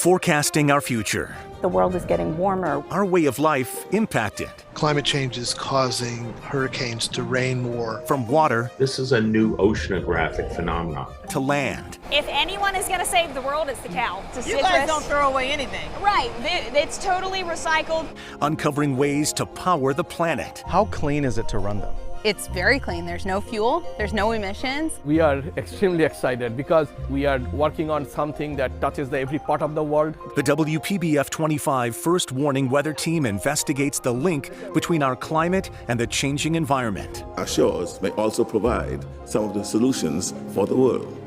Forecasting our future. The world is getting warmer. Our way of life impacted. Climate change is causing hurricanes to rain more. From water. This is a new oceanographic phenomenon. To land. If anyone is going to save the world, it's the cow. It's you guys don't throw away anything. Right. It's totally recycled. Uncovering ways to power the planet. How clean is it to run them? It's very clean. There's no fuel, there's no emissions. We are extremely excited because we are working on something that touches every part of the world. The WPBF 25 First Warning Weather Team investigates the link between our climate and the changing environment. Our shows may also provide some of the solutions for the world.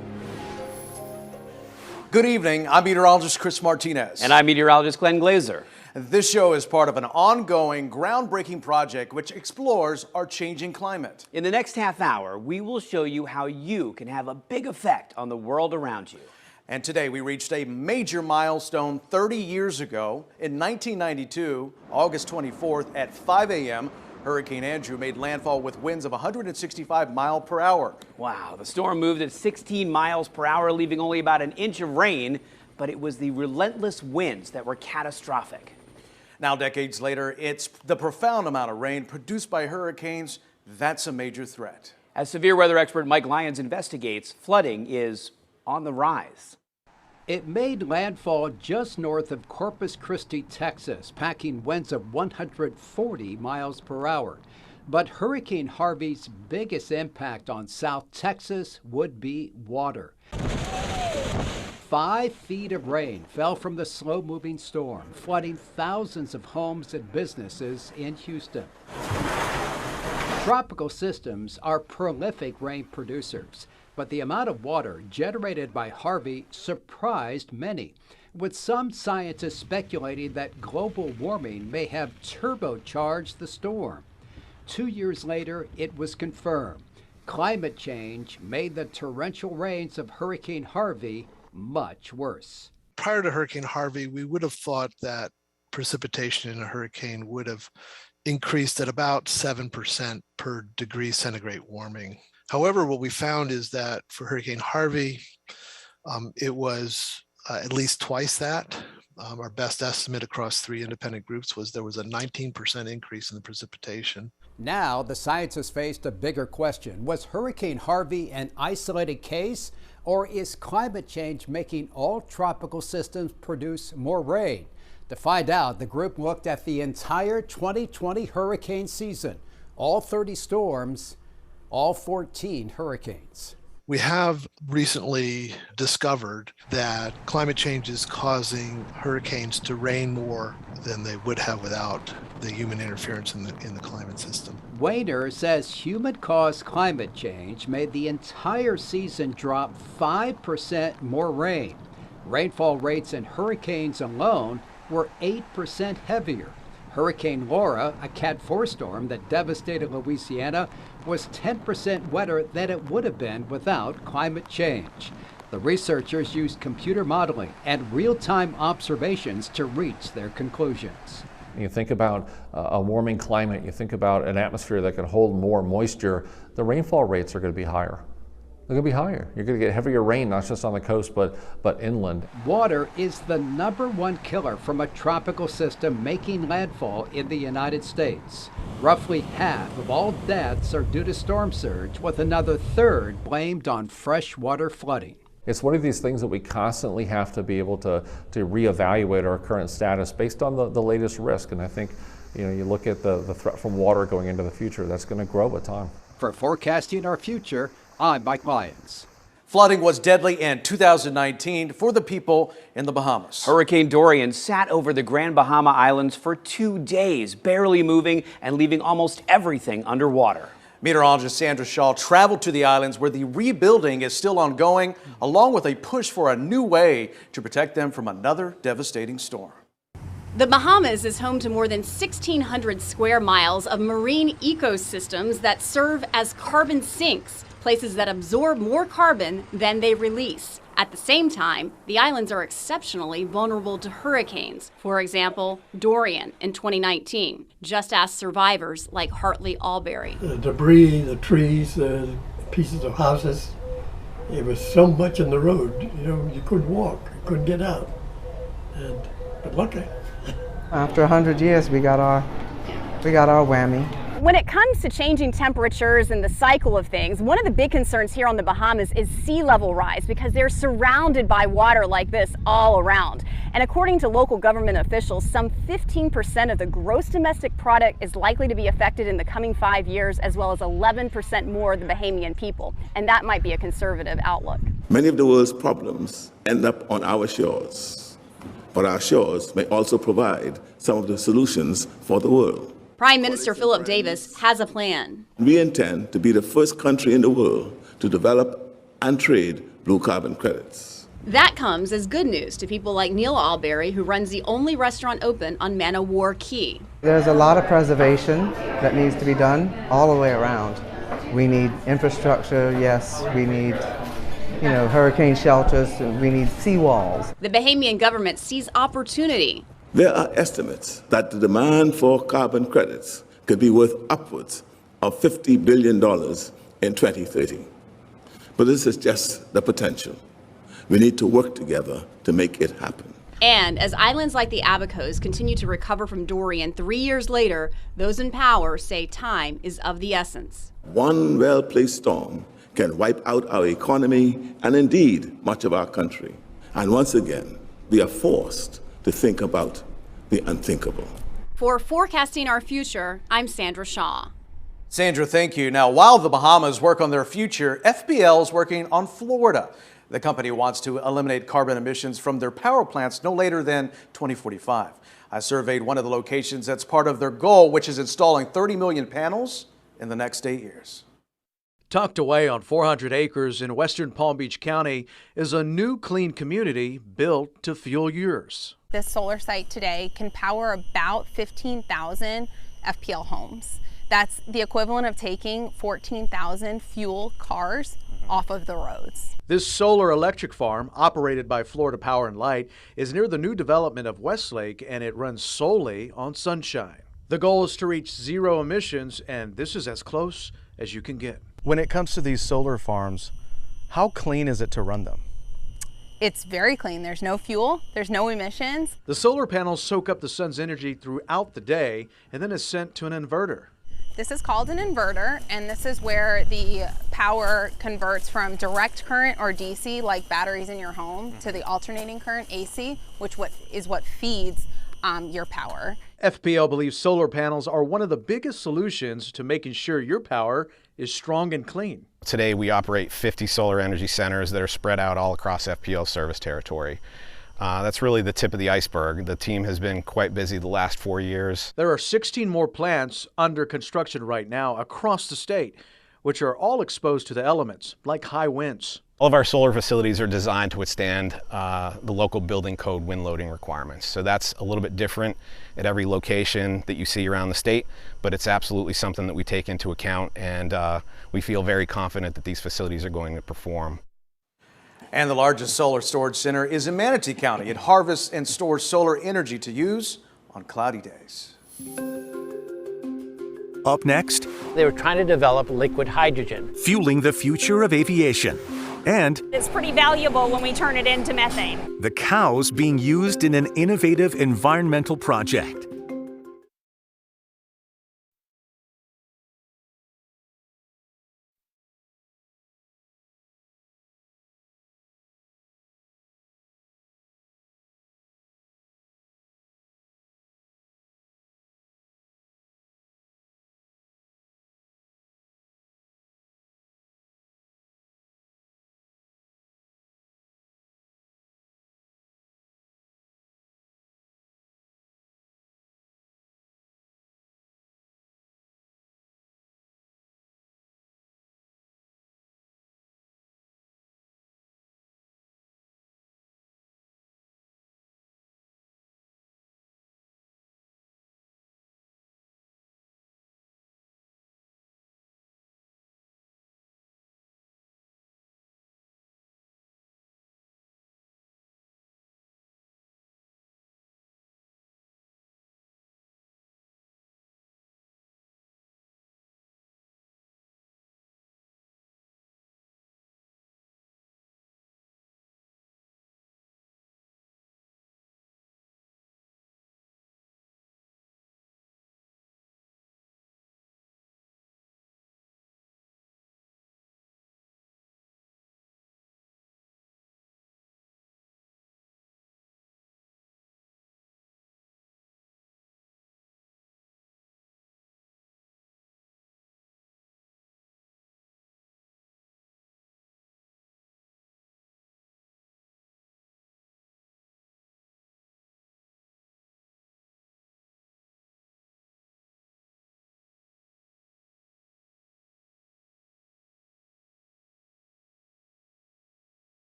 Good evening, I'm meteorologist Chris Martinez. And I'm meteorologist Glenn Glazer. This show is part of an ongoing, groundbreaking project which explores our changing climate. In the next half hour, we will show you how you can have a big effect on the world around you. And today we reached a major milestone 30 years ago. In 1992, August 24th at 5 a.m., Hurricane Andrew made landfall with winds of 165 miles per hour. Wow, the storm moved at 16 miles per hour, leaving only about an inch of rain, but it was the relentless winds that were catastrophic. Now, decades later, it's the profound amount of rain produced by hurricanes that's a major threat. As severe weather expert Mike Lyons investigates, flooding is on the rise. It made landfall just north of Corpus Christi, Texas, packing winds of 140 miles per hour. But Hurricane Harvey's biggest impact on South Texas would be water. 5 feet of rain fell from the slow-moving storm, flooding thousands of homes and businesses in Houston. Tropical systems are prolific rain producers, but the amount of water generated by Harvey surprised many, with some scientists speculating that global warming may have turbocharged the storm. 2 years later, it was confirmed. Climate change made the torrential rains of Hurricane Harvey much worse. Prior to Hurricane Harvey, we would have thought that precipitation in a hurricane would have increased at about 7% per degree centigrade warming. However, what we found is that for Hurricane Harvey, it was at least twice that. Our best estimate across 3 independent groups was there was a 19% increase in the precipitation. Now, the scientists faced a bigger question. Was Hurricane Harvey an isolated case, or is climate change making all tropical systems produce more rain? To find out, the group looked at the entire 2020 hurricane season, all 30 storms, all 14 hurricanes. We have recently discovered that climate change is causing hurricanes to rain more than they would have without the human interference in the climate system. Wayner says human-caused climate change made the entire season drop 5% more rain. Rainfall rates in hurricanes alone were 8% heavier. Hurricane Laura, a Cat 4 storm that devastated Louisiana, was 10% wetter than it would have been without climate change. The researchers used computer modeling and real-time observations to reach their conclusions. You think about a warming climate, you think about an atmosphere that can hold more moisture, the rainfall rates are going to be higher. They're going to be higher. You're going to get heavier rain, not just on the coast, but inland. Water is the #1 killer from a tropical system making landfall in the United States. Roughly half of all deaths are due to storm surge, with another third blamed on freshwater flooding. It's one of these things that we constantly have to be able to reevaluate our current status based on the latest risk. And I think, you look at the threat from water going into the future, that's going to grow with time. For Forecasting Our Future, I'm Mike Lyons. Flooding was deadly in 2019 for the people in the Bahamas. Hurricane Dorian sat over the Grand Bahama Islands for 2 days, barely moving and leaving almost everything underwater. Meteorologist Sandra Shaw traveled to the islands where the rebuilding is still ongoing, along with a push for a new way to protect them from another devastating storm. The Bahamas is home to more than 1,600 square miles of marine ecosystems that serve as carbon sinks, places that absorb more carbon than they release. At the same time, the islands are exceptionally vulnerable to hurricanes. For example, Dorian in 2019. Just ask survivors like Hartley Alberry. The debris, the trees, the pieces of houses, it was so much in the road, you couldn't walk, you couldn't get out. But lucky. After 100 years, we got our whammy. When it comes to changing temperatures and the cycle of things, one of the big concerns here on the Bahamas is sea level rise because they're surrounded by water like this all around. And according to local government officials, some 15% of the gross domestic product is likely to be affected in the coming 5 years, as well as 11% more of the Bahamian people. And that might be a conservative outlook. Many of the world's problems end up on our shores, but our shores may also provide some of the solutions for the world. Prime Minister Philip Davis has a plan. We intend to be the first country in the world to develop and trade blue carbon credits. That comes as good news to people like Neil Alberry, who runs the only restaurant open on Man O' War Key. There's a lot of preservation that needs to be done all the way around. We need infrastructure, yes, we need hurricane shelters, we need seawalls. The Bahamian government sees opportunity. There are estimates that the demand for carbon credits could be worth upwards of $50 billion in 2030. But this is just the potential. We need to work together to make it happen. And as islands like the Abacos continue to recover from Dorian 3 years later, those in power say time is of the essence. One well-placed storm can wipe out our economy and indeed much of our country. And once again, we are forced to think about the unthinkable. For Forecasting Our Future, I'm Sandra Shaw. Sandra, thank you. Now, while the Bahamas work on their future, FPL is working on Florida. The company wants to eliminate carbon emissions from their power plants no later than 2045. I surveyed one of the locations that's part of their goal, which is installing 30 million panels in the next 8 years. Tucked away on 400 acres in western Palm Beach County is a new clean community built to fuel yours. This solar site today can power about 15,000 FPL homes. That's the equivalent of taking 14,000 fuel cars off of the roads. This solar electric farm, operated by Florida Power and Light, is near the new development of Westlake, and it runs solely on sunshine. The goal is to reach zero emissions, and this is as close as you can get. When it comes to these solar farms, how clean is it to run them? It's very clean. There's no fuel, there's no emissions. The solar panels soak up the sun's energy throughout the day and then is sent to an inverter. This is called an inverter, and this is where the power converts from direct current or DC, like batteries in your home, to the alternating current AC, which is what feeds your power. FPL believes solar panels are one of the biggest solutions to making sure your power is strong and clean. Today we operate 50 solar energy centers that are spread out all across FPL service territory. That's really the tip of the iceberg. The team has been quite busy the last 4 years. There are 16 more plants under construction right now across the state, which are all exposed to the elements, like high winds. All of our solar facilities are designed to withstand the local building code wind loading requirements. So that's a little bit different at every location that you see around the state, but it's absolutely something that we take into account, and we feel very confident that these facilities are going to perform. And the largest solar storage center is in Manatee County. It harvests and stores solar energy to use on cloudy days. Up next, they were trying to develop liquid hydrogen, fueling the future of aviation. And it's pretty valuable when we turn it into methane. the cows being used in an innovative environmental project.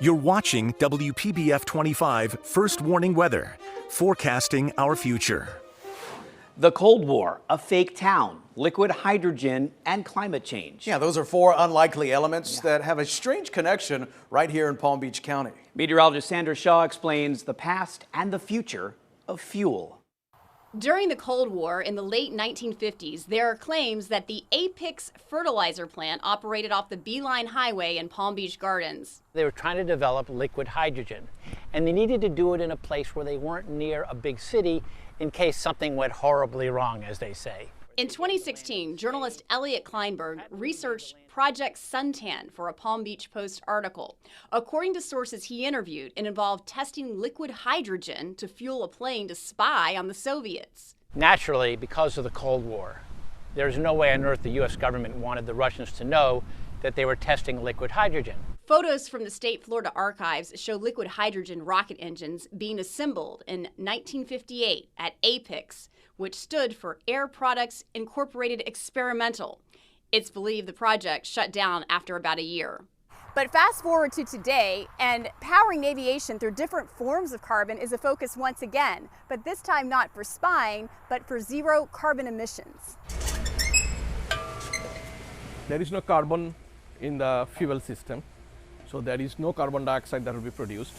You're watching WPBF 25 First Warning Weather, forecasting our future. The Cold War, a fake town, liquid hydrogen, and climate change. Yeah, those are four unlikely elements that have a strange connection right here in Palm Beach County. Meteorologist Sandra Shaw explains the past and the future of fuel. During the Cold War in the late 1950s, there are claims that the Apex fertilizer plant operated off the Beeline Highway in Palm Beach Gardens. They were trying to develop liquid hydrogen, and they needed to do it in a place where they weren't near a big city in case something went horribly wrong, as they say. In 2016, journalist Elliot Kleinberg researched Project Suntan for a Palm Beach Post article. According to sources he interviewed, it involved testing liquid hydrogen to fuel a plane to spy on the Soviets. Naturally, because of the Cold War, there's no way on earth the U.S. government wanted the Russians to know that they were testing liquid hydrogen. Photos from the State Florida archives show liquid hydrogen rocket engines being assembled in 1958 at APEX, which stood for Air Products Incorporated Experimental. It's believed the project shut down after about a year. But fast forward to today, and powering aviation through different forms of carbon is a focus once again, but this time not for spying, but for zero carbon emissions. There is no carbon in the fuel system, so there is no carbon dioxide that will be produced.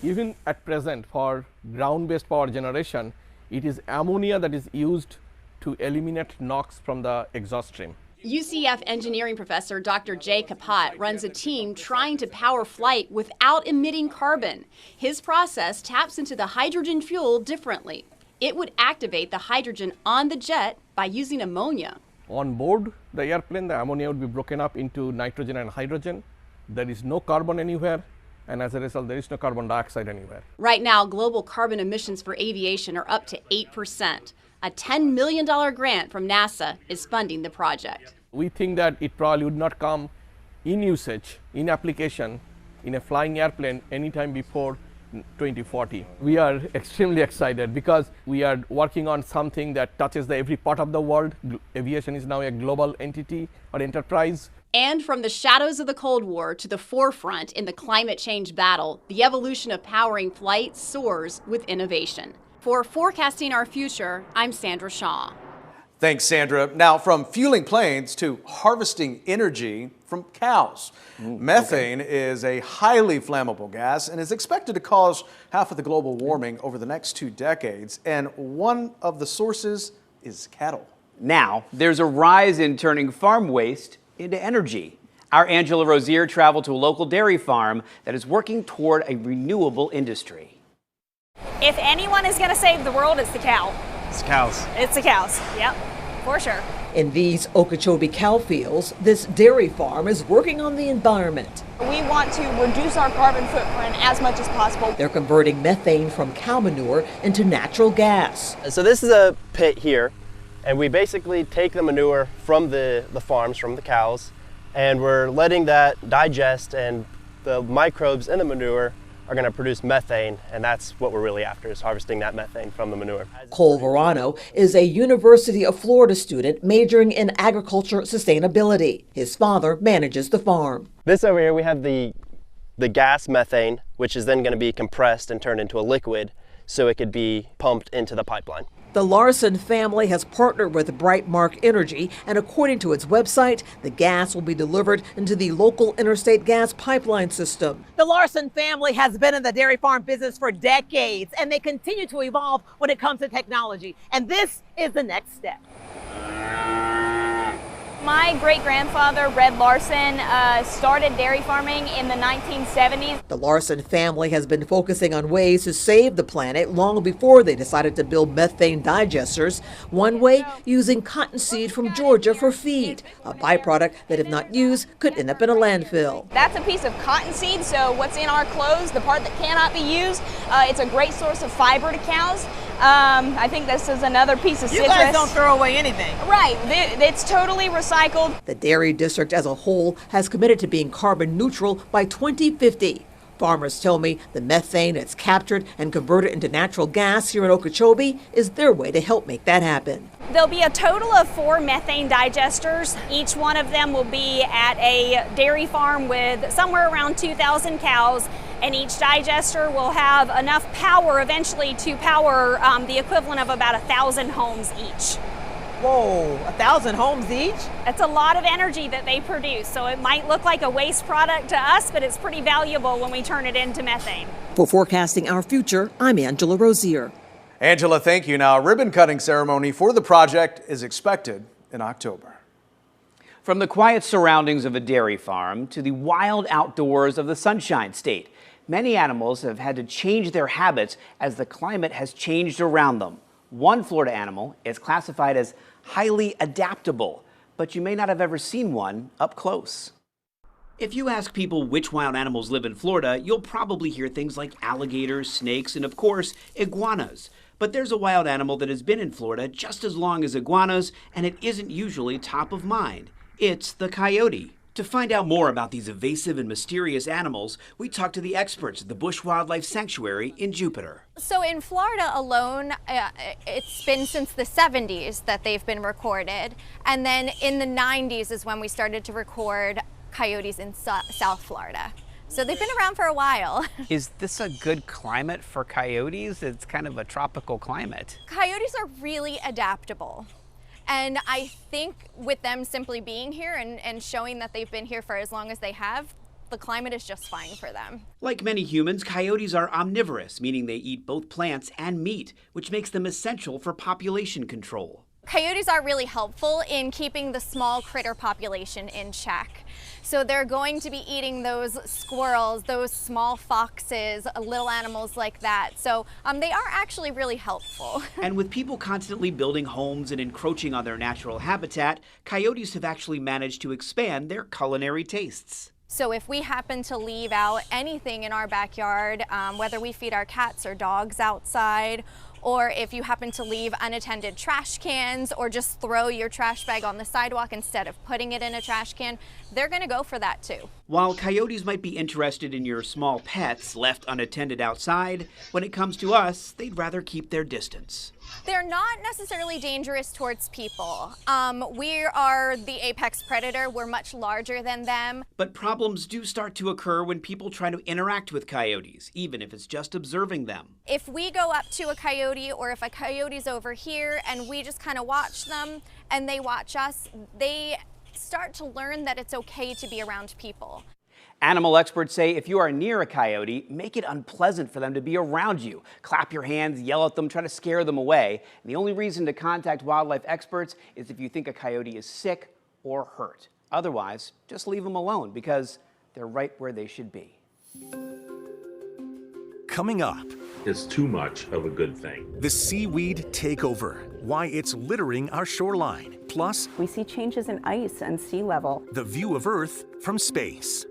Even at present, for ground-based power generation, it is ammonia that is used to eliminate NOx from the exhaust stream. UCF engineering professor Dr. Jay Kapat runs a team trying to power flight without emitting carbon. His process taps into the hydrogen fuel differently. It would activate the hydrogen on the jet by using ammonia. On board the airplane, the ammonia would be broken up into nitrogen and hydrogen. There is no carbon anywhere, and as a result, there is no carbon dioxide anywhere. Right now, global carbon emissions for aviation are up to 8%. A $10 million grant from NASA is funding the project. We think that it probably would not come in usage, in application, in a flying airplane anytime before 2040. We are extremely excited because we are working on something that touches every part of the world. Aviation is now a global entity or enterprise. And from the shadows of the Cold War to the forefront in the climate change battle, the evolution of powering flight soars with innovation. For Forecasting Our Future, I'm Sandra Shaw. Thanks, Sandra. Now, from fueling planes to harvesting energy from cows. Methane is a highly flammable gas and is expected to cause half of the global warming over the next 2 decades. And one of the sources is cattle. Now, there's a rise in turning farm waste into energy. Our Angela Rozier traveled to a local dairy farm that is working toward a renewable industry. If anyone is going to save the world, it's the cow. It's cows. It's the cows, yep, for sure. In these Okeechobee cow fields, this dairy farm is working on the environment. We want to reduce our carbon footprint as much as possible. They're converting methane from cow manure into natural gas. So this is a pit here, and we basically take the manure from the farms, from the cows, and we're letting that digest, and the microbes in the manure are going to produce methane, and that's what we're really after, is harvesting that methane from the manure. Cole Verano is a University of Florida student majoring in agriculture sustainability. His father manages the farm. This over here, we have the gas methane, which is then going to be compressed and turned into a liquid so it could be pumped into the pipeline. The Larson family has partnered with Brightmark Energy, and according to its website, the gas will be delivered into the local interstate gas pipeline system. The Larson family has been in the dairy farm business for decades, and they continue to evolve when it comes to technology. And this is the next step. My great-grandfather, Red Larson, started dairy farming in the 1970s. The Larson family has been focusing on ways to save the planet long before they decided to build methane digesters. One way, using cottonseed from Georgia for feed, a byproduct that if not used could end up in a landfill. That's a piece of cottonseed, so what's in our clothes, the part that cannot be used, it's a great source of fiber to cows. I think this is another piece of citrus. You guys don't throw away anything. Right, it's totally recycled. The dairy district as a whole has committed to being carbon neutral by 2050. Farmers tell me the methane that's captured and converted into natural gas here in Okeechobee is their way to help make that happen. There'll be a total of 4 methane digesters. Each one of them will be at a dairy farm with somewhere around 2,000 cows, and each digester will have enough power eventually to power the equivalent of about 1,000 homes each. Whoa, 1,000 homes each? It's a lot of energy that they produce, so it might look like a waste product to us, but it's pretty valuable when we turn it into methane. For Forecasting Our Future, I'm Angela Rozier. Angela, thank you. Now, a ribbon cutting ceremony for the project is expected in October. From the quiet surroundings of a dairy farm to the wild outdoors of the Sunshine State, many animals have had to change their habits as the climate has changed around them. One Florida animal is classified as highly adaptable, but you may not have ever seen one up close. If you ask people which wild animals live in Florida, you'll probably hear things like alligators, snakes, and of course, iguanas. But there's a wild animal that has been in Florida just as long as iguanas, and it isn't usually top of mind. It's the coyote. To find out more about these evasive and mysterious animals, we talked to the experts at the Bush Wildlife Sanctuary in Jupiter. So in Florida alone, it's been since the 70s that they've been recorded. And then in the 90s is when we started to record coyotes in South Florida. So they've been around for a while. Is this a good climate for coyotes? It's kind of a tropical climate. Coyotes are really adaptable. And I think with them simply being here and showing that they've been here for as long as they have, the climate is just fine for them. Like many humans, coyotes are omnivorous, meaning they eat both plants and meat, which makes them essential for population control. Coyotes are really helpful in keeping the small critter population in check. So they're going to be eating those squirrels, those small foxes, little animals like that. So they are actually really helpful. And with people constantly building homes and encroaching on their natural habitat, coyotes have actually managed to expand their culinary tastes. So if we happen to leave out anything in our backyard, whether we feed our cats or dogs outside, or if you happen to leave unattended trash cans or just throw your trash bag on the sidewalk instead of putting it in a trash can, they're going to go for that too. While coyotes might be interested in your small pets left unattended outside, when it comes to us, they'd rather keep their distance. They're not necessarily dangerous towards people. We are the apex predator. We're much larger than them. But problems do start to occur when people try to interact with coyotes, even if it's just observing them. If we go up to a coyote or if a coyote's over here and we just kind of watch them and they watch us, they start to learn that it's okay to be around people. Animal experts say if you are near a coyote, make it unpleasant for them to be around you. Clap your hands, yell at them, try to scare them away. And the only reason to contact wildlife experts is if you think a coyote is sick or hurt. Otherwise, just leave them alone because they're right where they should be. Coming up, is too much of a good thing. The seaweed takeover, why it's littering our shoreline. Plus, we see changes in ice and sea level. The view of Earth from space.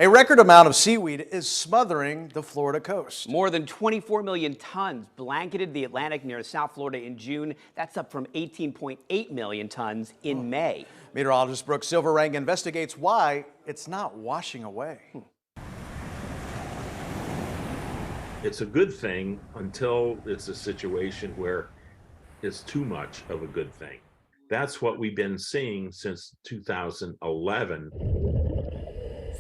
A record amount of seaweed is smothering the Florida coast. More than 24 million tons blanketed the Atlantic near South Florida in June. That's up from 18.8 million tons in May. Meteorologist Brooke Silverang investigates why it's not washing away. It's a good thing until it's a situation where it's too much of a good thing. That's what we've been seeing since 2011.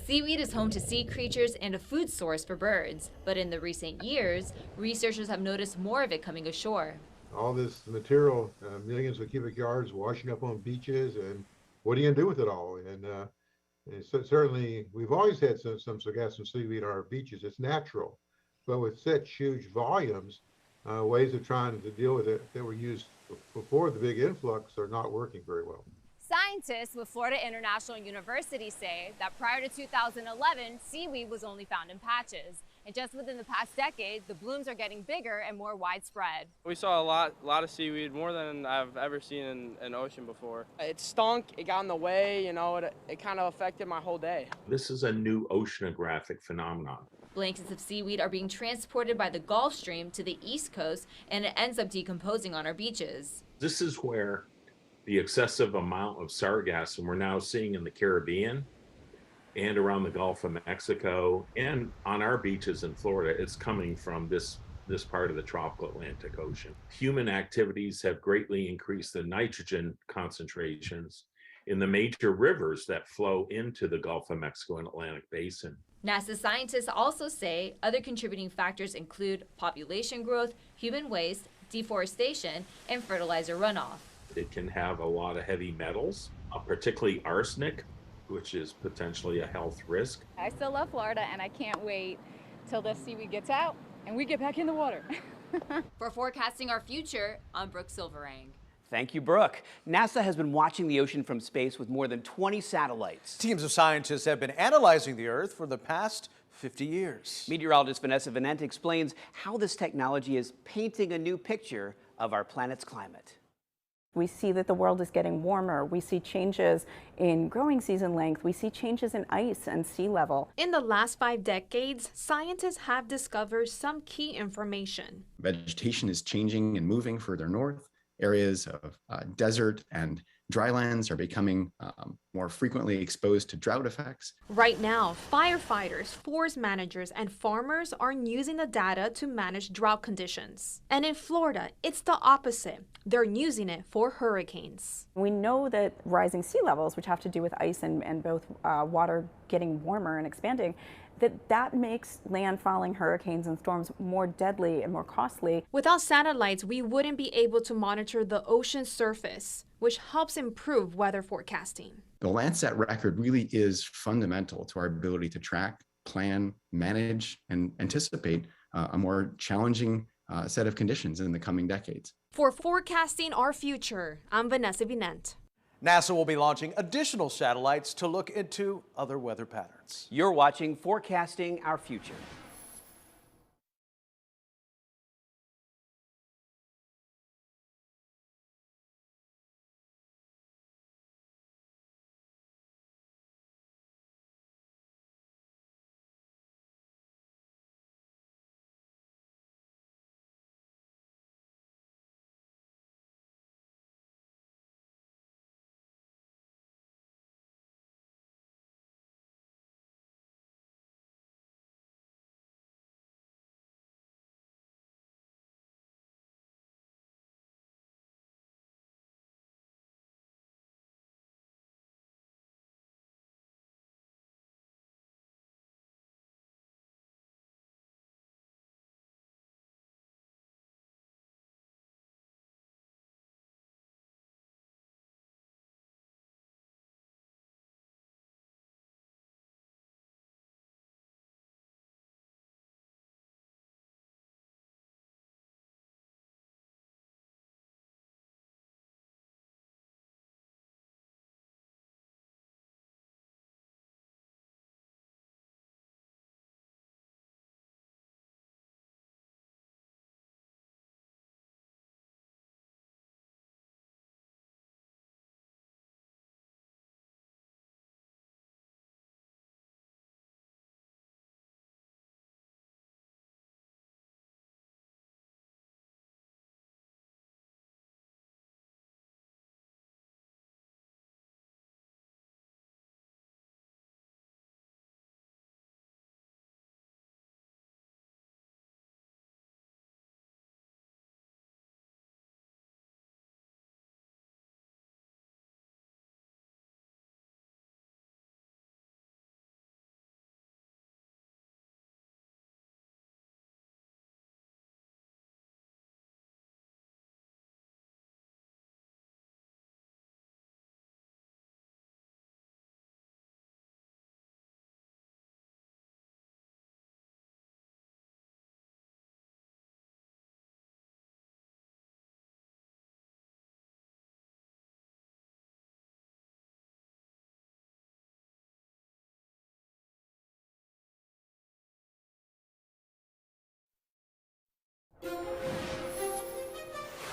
Seaweed is home to sea creatures and a food source for birds, but in the recent years, researchers have noticed more of it coming ashore. All this material, millions of cubic yards washing up on beaches, and what are you going to do with it all? And so certainly, we've always had some sargassum seaweed on our beaches. It's natural, but with such huge volumes, ways of trying to deal with it that were used before the big influx are not working very well. Scientists with Florida International University say that prior to 2011, seaweed was only found in patches. And just within the past decade, the blooms are getting bigger and more widespread. We saw a lot of seaweed, more than I've ever seen in an ocean before. It stunk, it got in the way, you know, it kind of affected my whole day. This is a new oceanographic phenomenon. Blankets of seaweed are being transported by the Gulf Stream to the East Coast, and it ends up decomposing on our beaches. This is where the excessive amount of sargassum we're now seeing in the Caribbean and around the Gulf of Mexico and on our beaches in Florida, it's coming from this part of the tropical Atlantic Ocean. Human activities have greatly increased the nitrogen concentrations in the major rivers that flow into the Gulf of Mexico and Atlantic Basin. NASA scientists also say other contributing factors include population growth, human waste, deforestation, and fertilizer runoff. It can have a lot of heavy metals, particularly arsenic, which is potentially a health risk. I still love Florida, and I can't wait till the seaweed gets out and we get back in the water. For forecasting our future, I'm Brooke Silverang. Thank you, Brooke. NASA has been watching the ocean from space with more than 20 satellites. Teams of scientists have been analyzing the Earth for the past 50 years. Meteorologist Vanessa Venente explains how this technology is painting a new picture of our planet's climate. We see that the world is getting warmer. We see changes in growing season length. We see changes in ice and sea level. In the last 5 decades, scientists have discovered some key information. Vegetation is changing and moving further north. Areas of desert and drylands are becoming more frequently exposed to drought effects. Right now, firefighters, forest managers, and farmers are using the data to manage drought conditions. And in Florida, it's the opposite. They're using it for hurricanes. We know that rising sea levels, which have to do with ice and both water getting warmer and expanding, that makes landfalling hurricanes and storms more deadly and more costly. Without satellites, we wouldn't be able to monitor the ocean surface, which helps improve weather forecasting. The Landsat record really is fundamental to our ability to track, plan, manage, and anticipate a more challenging set of conditions in the coming decades. For forecasting our future, I'm Vanessa Venente. NASA will be launching additional satellites to look into other weather patterns. You're watching Forecasting Our Future.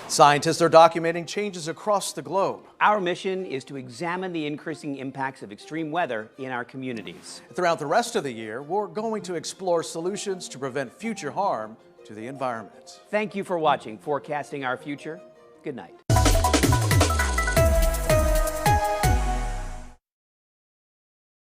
Scientists are documenting changes across the globe. Our mission is to examine the increasing impacts of extreme weather in our communities. Throughout the rest of the year, we're going to explore solutions to prevent future harm to the environment. Thank you for watching Forecasting Our Future. Good night.